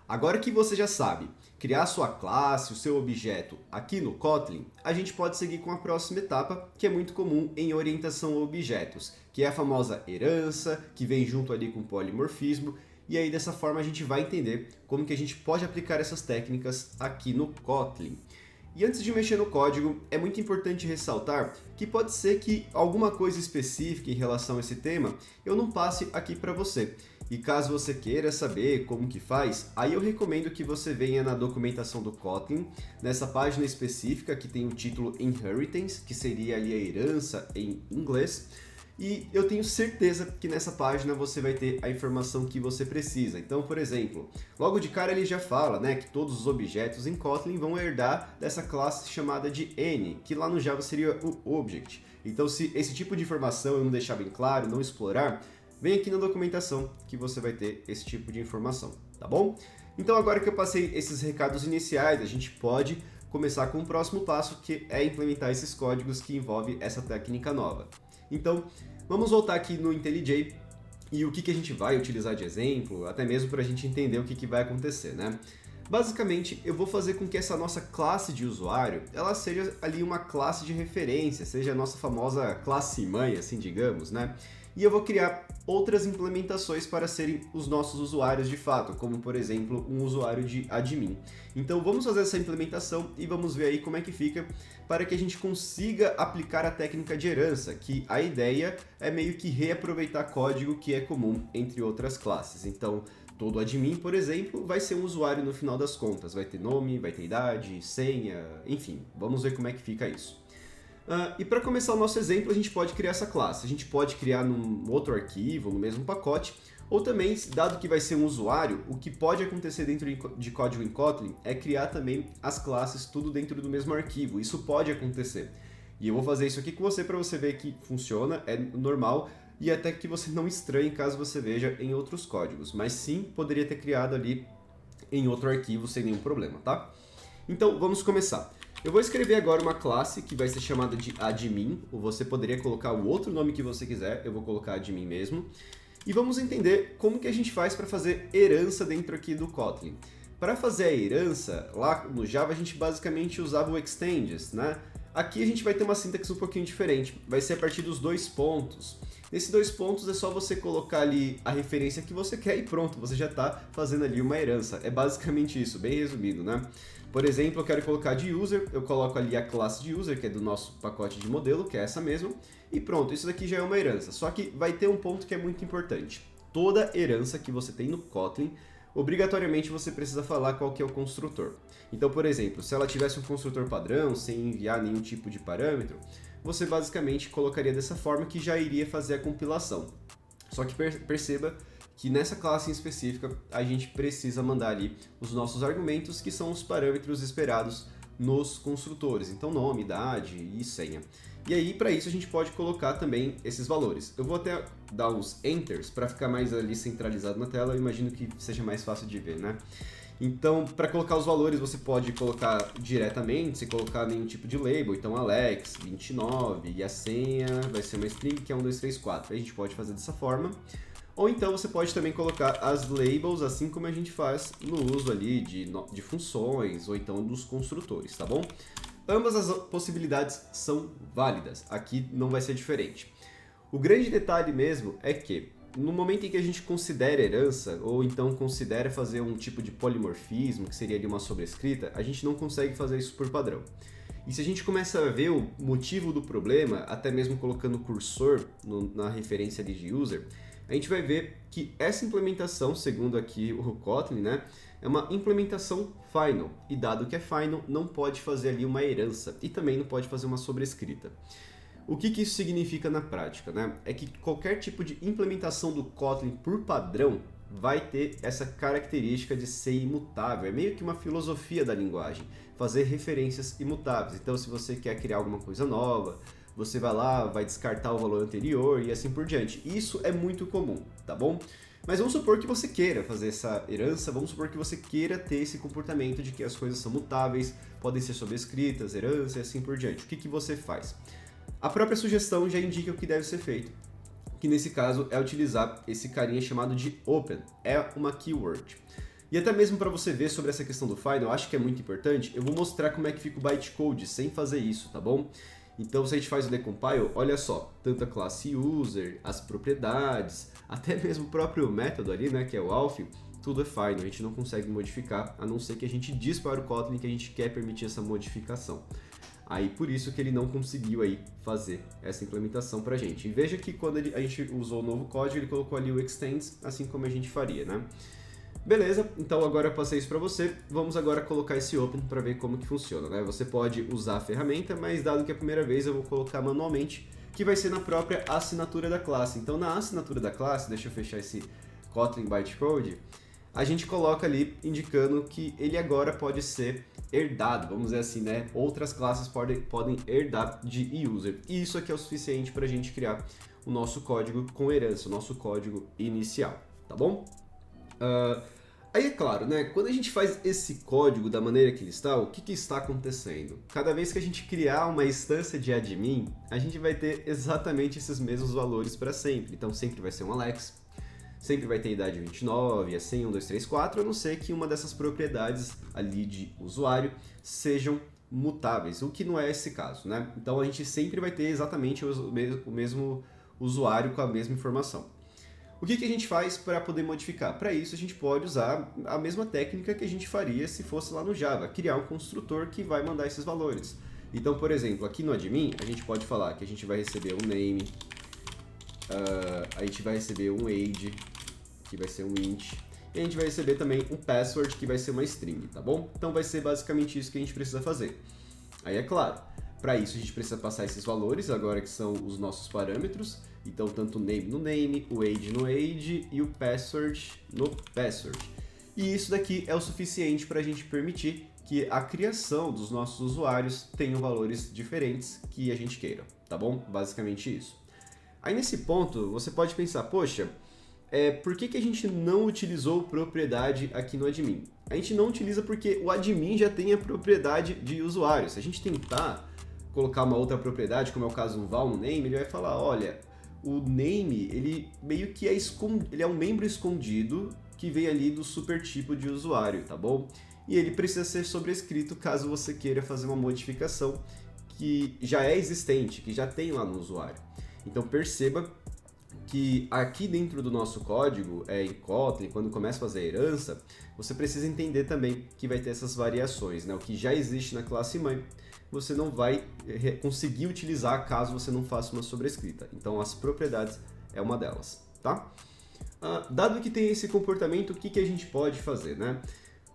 Agora que você já sabe criar sua classe, o seu objeto aqui no Kotlin, a gente pode seguir com a próxima etapa, que é muito comum em orientação a objetos, que é a famosa herança, que vem junto ali com o polimorfismo, e aí dessa forma a gente vai entender como que a gente pode aplicar essas técnicas aqui no Kotlin. E antes de mexer no código, é muito importante ressaltar que pode ser que alguma coisa específica em relação a esse tema eu não passe aqui para você. E caso você queira saber como que faz, aí eu recomendo que você venha na documentação do Kotlin, nessa página específica que tem o título Inheritance, que seria ali a herança em inglês. E eu tenho certeza que nessa página você vai ter a informação que você precisa. Então, por exemplo, logo de cara ele já fala, né, que todos os objetos em Kotlin vão herdar dessa classe chamada de N, que lá no Java seria o Object. Então, se esse tipo de informação eu não deixar bem claro, não explorar, vem aqui na documentação que você vai ter esse tipo de informação, tá bom? Então, agora que eu passei esses recados iniciais, a gente pode começar com o próximo passo, que é implementar esses códigos que envolvem essa técnica nova. Então, vamos voltar aqui no IntelliJ e o que a gente vai utilizar de exemplo, até mesmo para a gente entender o que vai acontecer, né? Basicamente, eu vou fazer com que essa nossa classe de usuário, ela seja ali uma classe de referência, seja a nossa famosa classe mãe, assim digamos, né? E eu vou criar outras implementações para serem os nossos usuários de fato, como por exemplo um usuário de admin. Então vamos fazer essa implementação e vamos ver aí como é que fica para que a gente consiga aplicar a técnica de herança, que a ideia é meio que reaproveitar código que é comum entre outras classes. Então todo admin, por exemplo, vai ser um usuário no final das contas, vai ter nome, vai ter idade, senha, enfim, vamos ver como é que fica isso. E para começar o nosso exemplo, a gente pode criar essa classe. A gente pode criar num outro arquivo, no mesmo pacote, ou também, dado que vai ser um usuário, o que pode acontecer dentro de código em Kotlin é criar também as classes tudo dentro do mesmo arquivo. Isso pode acontecer. E eu vou fazer isso aqui com você para você ver que funciona, é normal, e até que você não estranhe caso você veja em outros códigos. Mas sim, poderia ter criado ali em outro arquivo sem nenhum problema, tá? Então, vamos começar. Eu vou escrever agora uma classe que vai ser chamada de admin, ou você poderia colocar o outro nome que você quiser, eu vou colocar admin mesmo. E vamos entender como que a gente faz para fazer herança dentro aqui do Kotlin. Para fazer a herança, lá no Java a gente basicamente usava o extends, né? Aqui a gente vai ter uma sintaxe um pouquinho diferente, vai ser a partir dos dois pontos. Nesses dois pontos é só você colocar ali a referência que você quer e pronto, você já está fazendo ali uma herança. É basicamente isso, bem resumido, né? Por exemplo, eu quero colocar de user, eu coloco ali a classe de user, que é do nosso pacote de modelo, que é essa mesmo, e pronto, isso daqui já é uma herança. Só que vai ter um ponto que é muito importante. Toda herança que você tem no Kotlin, obrigatoriamente você precisa falar qual que é o construtor. Então, por exemplo, se ela tivesse um construtor padrão, sem enviar nenhum tipo de parâmetro, você basicamente colocaria dessa forma que já iria fazer a compilação. Só que perceba que nessa classe em específica a gente precisa mandar ali os nossos argumentos, que são os parâmetros esperados nos construtores, então nome, idade e senha. E aí para isso a gente pode colocar também esses valores. Eu vou até dar uns enters para ficar mais ali centralizado na tela, eu imagino que seja mais fácil de ver, né? Então, para colocar os valores, você pode colocar diretamente, sem colocar nenhum tipo de label. Então, Alex, 29, e a senha vai ser uma string que é 1234. A gente pode fazer dessa forma. Ou então você pode também colocar as labels, assim como a gente faz no uso ali de funções, ou então dos construtores, tá bom? Ambas as possibilidades são válidas, aqui não vai ser diferente. O grande detalhe mesmo é que, no momento em que a gente considera herança, ou então considera fazer um tipo de polimorfismo, que seria ali uma sobrescrita, a gente não consegue fazer isso por padrão. E se a gente começa a ver o motivo do problema, até mesmo colocando cursor na referência ali de user, a gente vai ver que essa implementação, segundo aqui o Kotlin, né, é uma implementação final. E dado que é final, não pode fazer ali uma herança e também não pode fazer uma sobrescrita. O que isso significa na prática, né? É que qualquer tipo de implementação do Kotlin por padrão vai ter essa característica de ser imutável. É meio que uma filosofia da linguagem, fazer referências imutáveis. Então, se você quer criar alguma coisa nova, você vai lá, vai descartar o valor anterior e assim por diante. Isso é muito comum, tá bom? Mas vamos supor que você queira fazer essa herança, vamos supor que você queira ter esse comportamento de que as coisas são mutáveis, podem ser sobrescritas, herança e assim por diante. O que você faz? A própria sugestão já indica o que deve ser feito, que nesse caso é utilizar esse carinha chamado de open, é uma keyword. E até mesmo para você ver sobre essa questão do final, eu acho que é muito importante, eu vou mostrar como é que fica o bytecode sem fazer isso, tá bom? Então se a gente faz o decompile, olha só, tanto a classe user, as propriedades, até mesmo o próprio método ali, né, que é o auth, tudo é final, a gente não consegue modificar, a não ser que a gente diz para o Kotlin que a gente quer permitir essa modificação. Aí por isso que ele não conseguiu aí fazer essa implementação pra gente. E veja que quando a gente usou o novo código, ele colocou ali o extends, assim como a gente faria, né? Beleza, então agora eu passei isso para você, vamos agora colocar esse open para ver como que funciona, né? Você pode usar a ferramenta, mas dado que é a primeira vez eu vou colocar manualmente, que vai ser na própria assinatura da classe. Então na assinatura da classe, deixa eu fechar esse Kotlin bytecode, a gente coloca ali indicando que ele agora pode ser herdado, vamos dizer assim, né? Outras classes podem herdar de user. E isso aqui é o suficiente para a gente criar o nosso código com herança, o nosso código inicial, tá bom? Aí é claro, né? Quando a gente faz esse código da maneira que ele está, o que está acontecendo? Cada vez que a gente criar uma instância de admin, a gente vai ter exatamente esses mesmos valores para sempre. Então sempre vai ser um Alex, sempre vai ter a idade 29, a senha 1, 2, 3, 4, a não ser que uma dessas propriedades ali de usuário sejam mutáveis, o que não é esse caso, né? Então a gente sempre vai ter exatamente o mesmo usuário com a mesma informação. O que a gente faz para poder modificar? Para isso a gente pode usar a mesma técnica que a gente faria se fosse lá no Java, criar um construtor que vai mandar esses valores. Então, por exemplo, aqui no admin a gente pode falar que a gente vai receber um name, a gente vai receber um age, que vai ser um int, e a gente vai receber também um password, que vai ser uma string, tá bom? Então vai ser basicamente isso que a gente precisa fazer. Aí é claro, para isso a gente precisa passar esses valores, agora que são os nossos parâmetros, então tanto o name no name, o age no age e o password no password. E isso daqui é o suficiente para a gente permitir que a criação dos nossos usuários tenham valores diferentes que a gente queira, tá bom? Basicamente isso. Aí nesse ponto, você pode pensar, poxa, por que a gente não utilizou propriedade aqui no admin? A gente não utiliza porque o admin já tem a propriedade de usuário. Se a gente tentar colocar uma outra propriedade, como é o caso do val no name, ele vai falar, olha, o name, ele meio que ele é um membro escondido que vem ali do supertipo de usuário, tá bom? E ele precisa ser sobrescrito caso você queira fazer uma modificação que já é existente, que já tem lá no usuário. Então perceba que aqui dentro do nosso código, em Kotlin, quando começa a fazer a herança, você precisa entender também que vai ter essas variações, né? O que já existe na classe mãe, você não vai conseguir utilizar caso você não faça uma sobrescrita. Então as propriedades é uma delas, tá? Dado que tem esse comportamento, o que a gente pode fazer, né?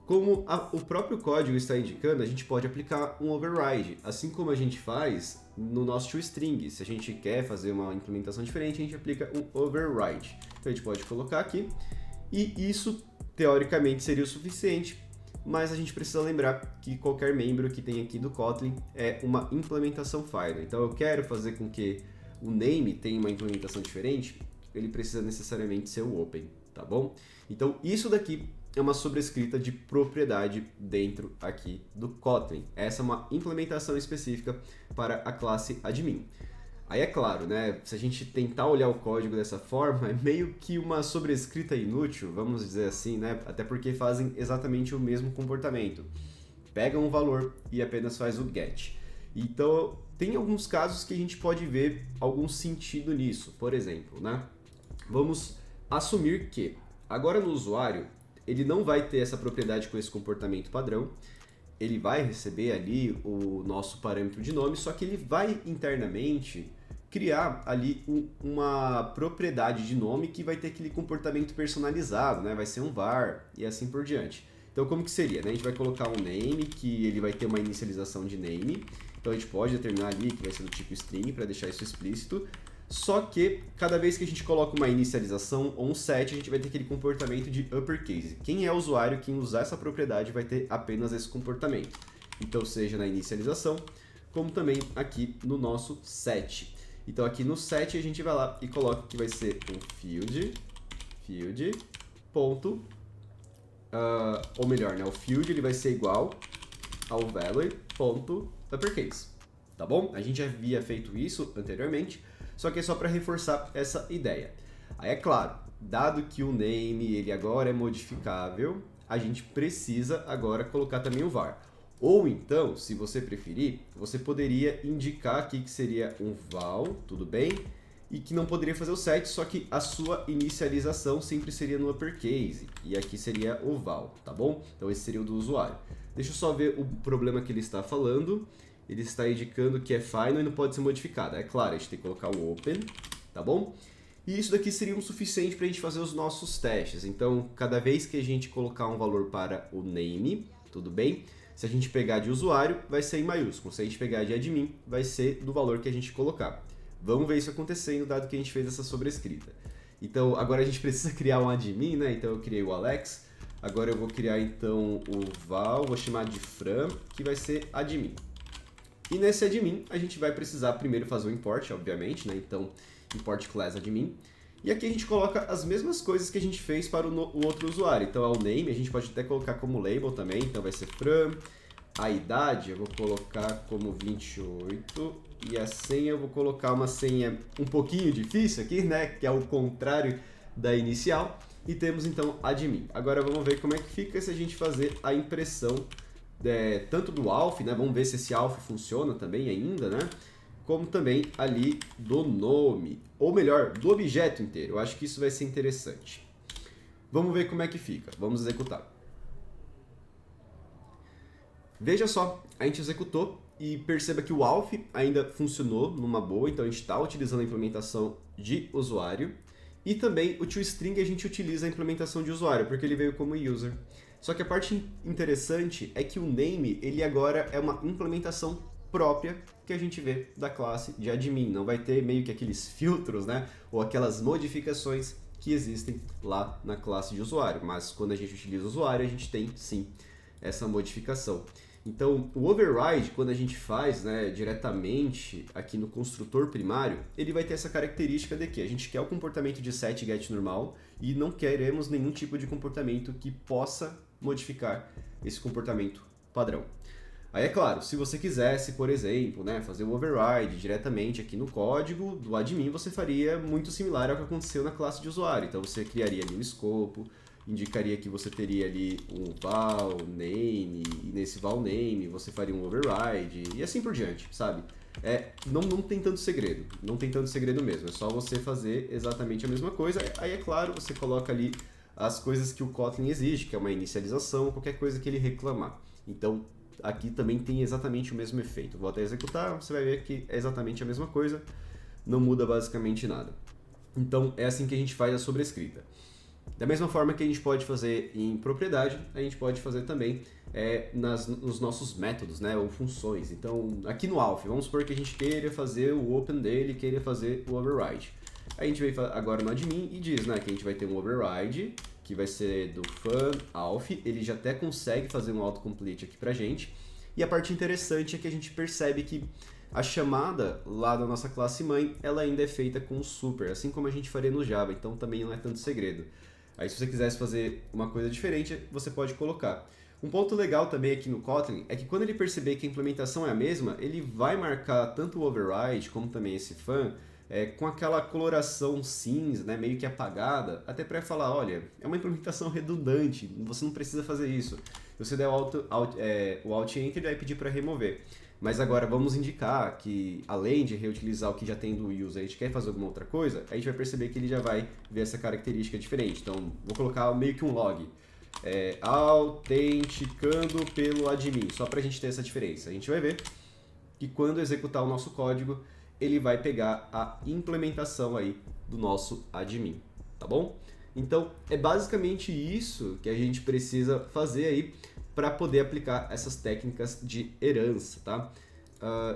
Como o próprio código está indicando, a gente pode aplicar um override, assim como a gente faz no nosso toString. Se a gente quer fazer uma implementação diferente, a gente aplica um override. Então a gente pode colocar aqui, e isso teoricamente seria o suficiente, mas a gente precisa lembrar que qualquer membro que tem aqui do Kotlin é uma implementação final. Então eu quero fazer com que o name tenha uma implementação diferente, ele precisa necessariamente ser o open, tá bom? Então isso daqui é uma sobrescrita de propriedade dentro aqui do Kotlin. Essa é uma implementação específica para a classe admin. Aí é claro, né, se a gente tentar olhar o código dessa forma, é meio que uma sobrescrita inútil, vamos dizer assim, né, até porque fazem exatamente o mesmo comportamento. Pegam um valor e apenas faz o get. Então, tem alguns casos que a gente pode ver algum sentido nisso. Por exemplo, né, vamos assumir que agora no usuário, ele não vai ter essa propriedade com esse comportamento padrão, ele vai receber ali o nosso parâmetro de nome, só que ele vai internamente criar ali uma propriedade de nome que vai ter aquele comportamento personalizado, né? Vai ser um var e assim por diante. Então como que seria, né? A gente vai colocar um name, que ele vai ter uma inicialização de name, então a gente pode determinar ali que vai ser do tipo string para deixar isso explícito. Só que cada vez que a gente coloca uma inicialização ou um set, a gente vai ter aquele comportamento de uppercase. Quem é o usuário, quem usar essa propriedade vai ter apenas esse comportamento. Então seja na inicialização, como também aqui no nosso set. Então aqui no set a gente vai lá e coloca que vai ser um field, ponto, ou melhor, né, o field ele vai ser igual ao value, ponto, uppercase. Tá bom? A gente já havia feito isso anteriormente, só que é só para reforçar essa ideia. Aí é claro, dado que o name ele agora é modificável, a gente precisa agora colocar também o var. Ou então, se você preferir, você poderia indicar aqui que seria um val, tudo bem? E que não poderia fazer o set, só que a sua inicialização sempre seria no uppercase. E aqui seria o val, tá bom? Então esse seria o do usuário. Deixa eu só ver o problema que ele está falando. Ele está indicando que é final e não pode ser modificado. É claro, a gente tem que colocar o open, tá bom? E isso daqui seria o suficiente para a gente fazer os nossos testes. Então, cada vez que a gente colocar um valor para o name, tudo bem? Se a gente pegar de usuário, vai ser em maiúsculo. Se a gente pegar de admin, vai ser do valor que a gente colocar. Vamos ver isso acontecendo, dado que a gente fez essa sobrescrita. Então, agora a gente precisa criar um admin, né? Então, eu criei o Alex. Agora eu vou criar, então, o Val, vou chamar de Fran, que vai ser admin. E nesse admin, a gente vai precisar primeiro fazer o import, obviamente, né? Então, import class admin. E aqui a gente coloca as mesmas coisas que a gente fez para o outro usuário. Então, é o name, a gente pode até colocar como label também. Então, vai ser Fran. A idade eu vou colocar como 28. E a senha eu vou colocar uma senha um pouquinho difícil aqui, né? Que é o contrário da inicial. E temos, então, admin. Agora, vamos ver como é que fica se a gente fazer a impressão tanto do alf, né? Vamos ver se esse alf funciona também ainda, né? Como também ali do nome, ou melhor, do objeto inteiro. Eu acho que isso vai ser interessante. Vamos ver como é que fica. Vamos executar. Veja só, a gente executou e perceba que o alf ainda funcionou numa boa, então a gente está utilizando a implementação de usuário. E também o toString a gente utiliza a implementação de usuário, porque ele veio como user. Só que a parte interessante é que o name, ele agora é uma implementação própria que a gente vê da classe de admin. Não vai ter meio que aqueles filtros, né? Ou aquelas modificações que existem lá na classe de usuário. Mas quando a gente utiliza o usuário, a gente tem sim essa modificação. Então, o override, quando a gente faz, né, diretamente aqui no construtor primário, ele vai ter essa característica de que a gente quer o comportamento de set get normal e não queremos nenhum tipo de comportamento que possa modificar esse comportamento padrão. Aí é claro, se você quisesse, por exemplo, né, fazer o override diretamente aqui no código do admin, você faria muito similar ao que aconteceu na classe de usuário. Então você criaria ali um escopo, indicaria que você teria ali um val name, e nesse val name você faria um override, e assim por diante, sabe? Não tem tanto segredo, não tem tanto segredo mesmo, é só você fazer exatamente a mesma coisa. Aí é claro, você coloca ali as coisas que o Kotlin exige, que é uma inicialização, qualquer coisa que ele reclamar. Então, aqui também tem exatamente o mesmo efeito. Vou até executar, você vai ver que é exatamente a mesma coisa, não muda basicamente nada. Então, é assim que a gente faz a sobrescrita. Da mesma forma que a gente pode fazer em propriedade, a gente pode fazer também nos nossos métodos, né, ou funções. Então, aqui no alf, vamos supor que a gente queira fazer o open dele, queira fazer o override. A gente vem agora no admin e diz, né, que a gente vai ter um override, que vai ser do fun alf, ele já até consegue fazer um autocomplete aqui pra gente. E a parte interessante é que a gente percebe que a chamada lá da nossa classe mãe, ela ainda é feita com o super, assim como a gente faria no Java, então também não é tanto segredo. Aí se você quisesse fazer uma coisa diferente, você pode colocar. Um ponto legal também aqui no Kotlin é que quando ele perceber que a implementação é a mesma, ele vai marcar tanto o override como também esse fun com aquela coloração cinza, né, meio que apagada, até para falar, olha, é uma implementação redundante, você não precisa fazer isso. Se você der o Alt Enter, ele vai pedir para remover. Mas agora vamos indicar que, além de reutilizar o que já tem do user, a gente quer fazer alguma outra coisa, a gente vai perceber que ele já vai ver essa característica diferente. Então, vou colocar meio que um log. Autenticando pelo admin, só para a gente ter essa diferença. A gente vai ver que quando executar o nosso código, ele vai pegar a implementação aí do nosso admin, tá bom? Então, é basicamente isso que a gente precisa fazer aí para poder aplicar essas técnicas de herança, tá?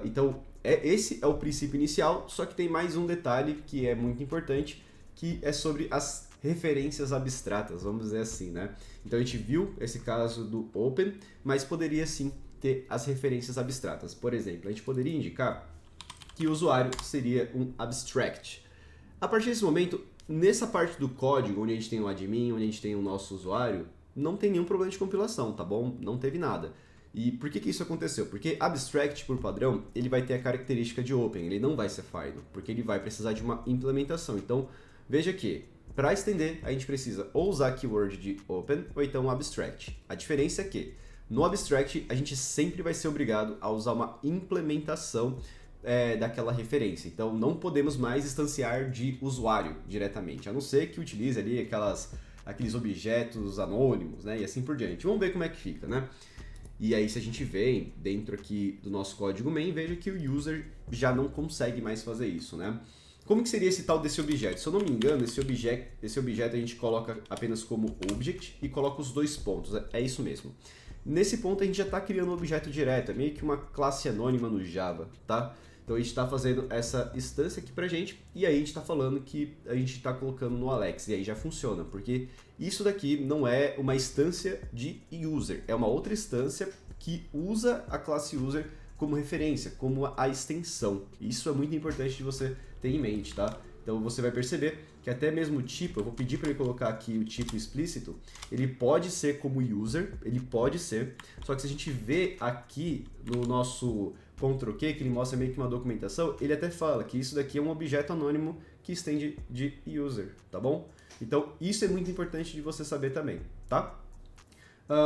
Então, esse é o princípio inicial, só que tem mais um detalhe que é muito importante, que é sobre as referências abstratas, vamos dizer assim, né? Então, a gente viu esse caso do Open, mas poderia sim ter as referências abstratas. Por exemplo, a gente poderia indicar que o usuário seria um abstract. A partir desse momento, nessa parte do código, onde a gente tem o admin, onde a gente tem o nosso usuário, não tem nenhum problema de compilação, tá bom? Não teve nada. E por que isso aconteceu? Porque abstract, por padrão, ele vai ter a característica de open, ele não vai ser final, porque ele vai precisar de uma implementação. Então, veja que para estender, a gente precisa ou usar keyword de open ou então abstract. A diferença é que no abstract a gente sempre vai ser obrigado a usar uma implementação daquela referência. Então não podemos mais instanciar de usuário diretamente, a não ser que utilize ali aqueles objetos anônimos, né? E assim por diante. Vamos ver como é que fica, né? E aí se a gente vem dentro aqui do nosso código main, veja que o user já não consegue mais fazer isso, né? Como que seria esse tal desse objeto? Se eu não me engano, esse objeto a gente coloca apenas como object e coloca os dois pontos, é isso mesmo. Nesse ponto a gente já está criando um objeto direto, é meio que uma classe anônima no Java, tá? Então a gente está fazendo essa instância aqui pra gente e aí a gente está falando que a gente está colocando no Alex e aí já funciona, porque isso daqui não é uma instância de user, é uma outra instância que usa a classe user como referência, como a extensão. Isso é muito importante de você ter em mente, tá? Então você vai perceber que até mesmo o tipo, eu vou pedir para ele colocar aqui o tipo explícito, ele pode ser como user, ele pode ser, só que se a gente vê aqui no nosso Ctrl+Q, que ele mostra meio que uma documentação, ele até fala que isso daqui é um objeto anônimo que estende de user, tá bom? Então isso é muito importante de você saber também, tá?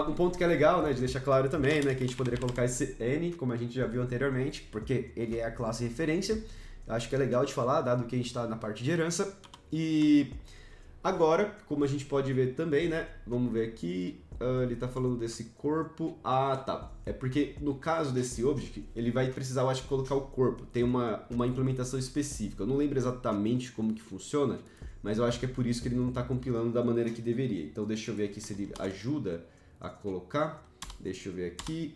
Um ponto que é legal, né, de deixar claro também, né, que a gente poderia colocar esse N, como a gente já viu anteriormente, porque ele é a classe referência. Acho que é legal de falar, dado que a gente está na parte de herança. E agora, como a gente pode ver também, né, vamos ver aqui, ele está falando desse corpo. Ah, tá. É porque no caso desse object, ele vai precisar, eu acho, colocar o corpo. Tem uma implementação específica. Eu não lembro exatamente como que funciona, mas eu acho que é por isso que ele não está compilando da maneira que deveria. Então deixa eu ver aqui se ele ajuda a colocar. Deixa eu ver aqui.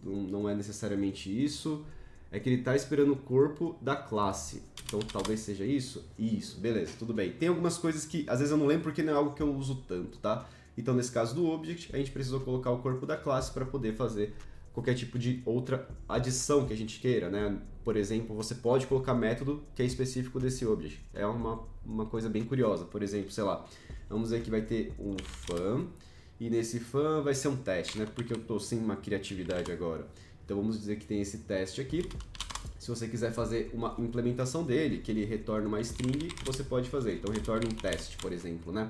Não é necessariamente isso. É que ele está esperando o corpo da classe. Então talvez seja isso? Isso, beleza, tudo bem. Tem algumas coisas que às vezes eu não lembro porque não é algo que eu uso tanto, tá? Então nesse caso do object, a gente precisou colocar o corpo da classe para poder fazer qualquer tipo de outra adição que a gente queira, né? Por exemplo, você pode colocar método que é específico desse object. É uma coisa bem curiosa. Por exemplo, sei lá, vamos dizer que vai ter um fun, e nesse fun vai ser um teste, né? Porque eu estou sem uma criatividade agora. Então vamos dizer que tem esse teste aqui. Se você quiser fazer uma implementação dele, que ele retorna uma string, você pode fazer. Então retorna um teste, por exemplo, né?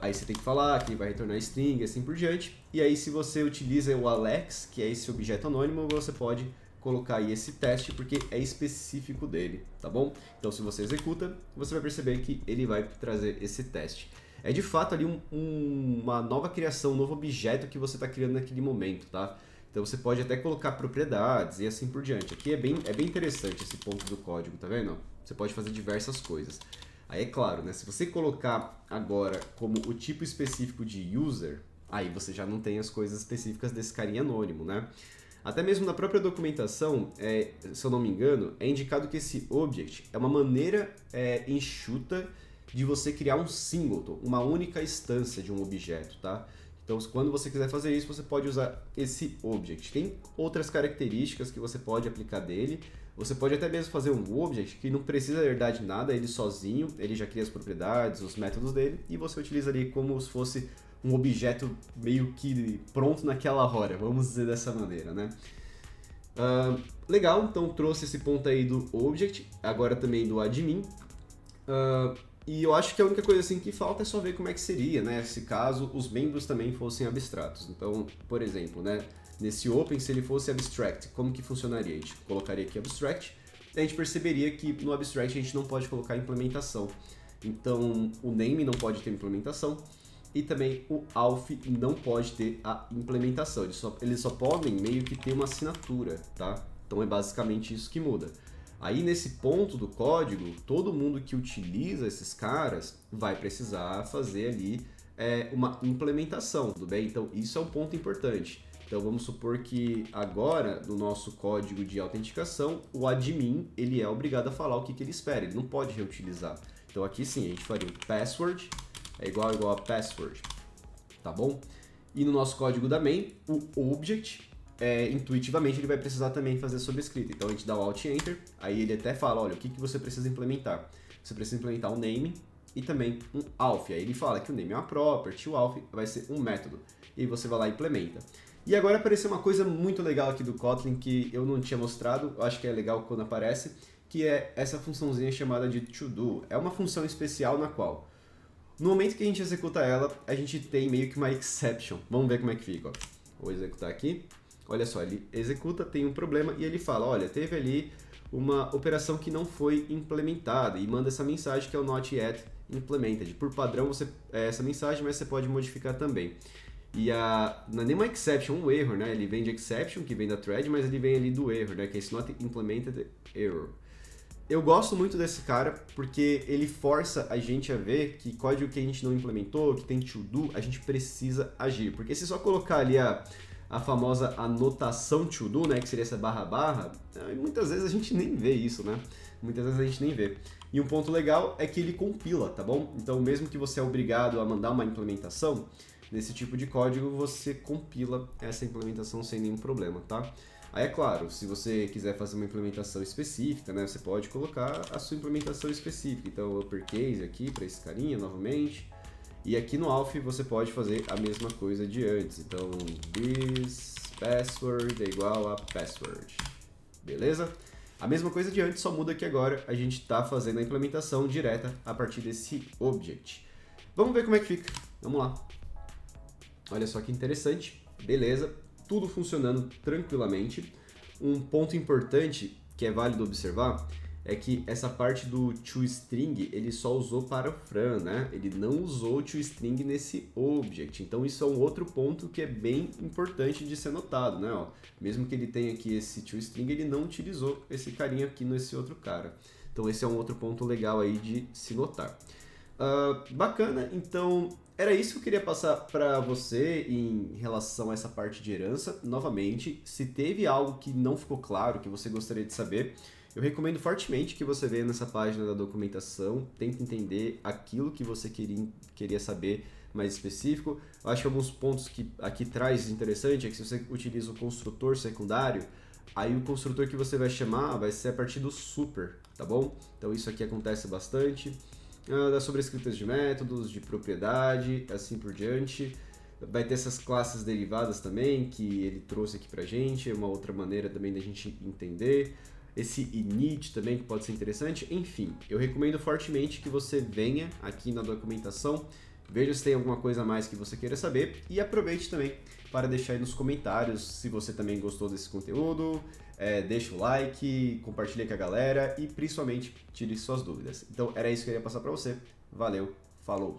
Aí você tem que falar que ele vai retornar string e assim por diante. E aí se você utiliza o Alex, que é esse objeto anônimo, você pode colocar aí esse teste porque é específico dele, tá bom? Então se você executa, você vai perceber que ele vai trazer esse teste. É de fato ali uma nova criação, um novo objeto que você está criando naquele momento, tá? Então você pode até colocar propriedades e assim por diante. Aqui é bem interessante esse ponto do código, tá vendo? Você pode fazer diversas coisas. Aí é claro, né? Se você colocar agora como o tipo específico de user, aí você já não tem as coisas específicas desse carinha anônimo, né? Até mesmo na própria documentação, se eu não me engano, é indicado que esse object é uma maneira enxuta de você criar um singleton, uma única instância de um objeto, tá? Então, quando você quiser fazer isso, você pode usar esse object. Tem outras características que você pode aplicar dele. Você pode até mesmo fazer um object que não precisa herdar de nada, ele sozinho, ele já cria as propriedades, os métodos dele, e você utiliza ali como se fosse um objeto meio que pronto naquela hora, vamos dizer dessa maneira, né? Legal, então trouxe esse ponto aí do object, agora também do admin. E eu acho que a única coisa assim que falta é só ver como é que seria, né? Se caso os membros também fossem abstratos. Então, por exemplo, né? Nesse open, se ele fosse abstract, como que funcionaria? A gente colocaria aqui abstract, e a gente perceberia que no abstract a gente não pode colocar implementação. Então, o name não pode ter implementação e também o auth não pode ter a implementação. Eles só podem meio que ter uma assinatura, tá? Então é basicamente isso que muda. Aí nesse ponto do código, todo mundo que utiliza esses caras vai precisar fazer ali uma implementação, tudo bem? Então isso é um ponto importante. Então vamos supor que agora, no nosso código de autenticação, o admin ele é obrigado a falar o que ele espera, ele não pode reutilizar. Então aqui sim, a gente faria o password é igual a password, tá bom? E no nosso código da main, o object intuitivamente ele vai precisar também fazer sobrescrita. Então a gente dá o Alt Enter, aí ele até fala, olha, o que você precisa implementar? Você precisa implementar um name e também um auth. Aí ele fala que o name é uma property, o auth vai ser um método. E aí você vai lá e implementa. E agora apareceu uma coisa muito legal aqui do Kotlin que eu não tinha mostrado, eu acho que é legal quando aparece, que é essa funçãozinha chamada de to-do. É uma função especial na qual, no momento que a gente executa ela, a gente tem meio que uma exception. Vamos ver como é que fica. Ó. Vou executar aqui. Olha só, ele executa, tem um problema e ele fala, olha, teve ali uma operação que não foi implementada e manda essa mensagem que é o not yet implemented. Por padrão, você essa mensagem, mas você pode modificar também. E não é nem uma exception, um erro, né? Ele vem de exception, que vem da thread, mas ele vem ali do erro, né? Que é esse not implemented error. Eu gosto muito desse cara porque ele força a gente a ver que código que a gente não implementou, que tem to do, a gente precisa agir. Porque se só colocar ali a famosa anotação to do, né, que seria essa barra barra, muitas vezes a gente nem vê isso, né? Muitas vezes a gente nem vê. E um ponto legal é que ele compila, tá bom? Então mesmo que você é obrigado a mandar uma implementação, nesse tipo de código você compila essa implementação sem nenhum problema, tá? Aí é claro, se você quiser fazer uma implementação específica, né, você pode colocar a sua implementação específica. Então, uppercase aqui para esse carinha novamente. E aqui no Alf você pode fazer a mesma coisa de antes. Então, this password é igual a password. Beleza? A mesma coisa de antes, só muda que agora a gente está fazendo a implementação direta a partir desse object. Vamos ver como é que fica. Vamos lá. Olha só que interessante. Beleza. Tudo funcionando tranquilamente. Um ponto importante que é válido observar é que essa parte do toString ele só usou para o Fran, né? Ele não usou o toString nesse object. Então isso é um outro ponto que é bem importante de ser notado, né? Ó, mesmo que ele tenha aqui esse toString, ele não utilizou esse carinha aqui nesse outro cara. Então esse é um outro ponto legal aí de se notar. Bacana, então era isso que eu queria passar para você em relação a essa parte de herança. Novamente, se teve algo que não ficou claro, que você gostaria de saber, eu recomendo fortemente que você venha nessa página da documentação, tente entender aquilo que você queria saber mais específico. Eu acho que alguns pontos que aqui traz interessante é que se você utiliza o construtor secundário, aí o construtor que você vai chamar vai ser a partir do super, tá bom? Então isso aqui acontece bastante. Das sobrescritas de métodos, de propriedade, assim por diante. Vai ter essas classes derivadas também, que ele trouxe aqui pra gente, é uma outra maneira também da gente entender. Esse init também, que pode ser interessante. Enfim, eu recomendo fortemente que você venha aqui na documentação, veja se tem alguma coisa a mais que você queira saber e aproveite também para deixar aí nos comentários se você também gostou desse conteúdo. Deixa o like, compartilha com a galera e principalmente tire suas dúvidas. Então era isso que eu ia passar para você. Valeu, falou!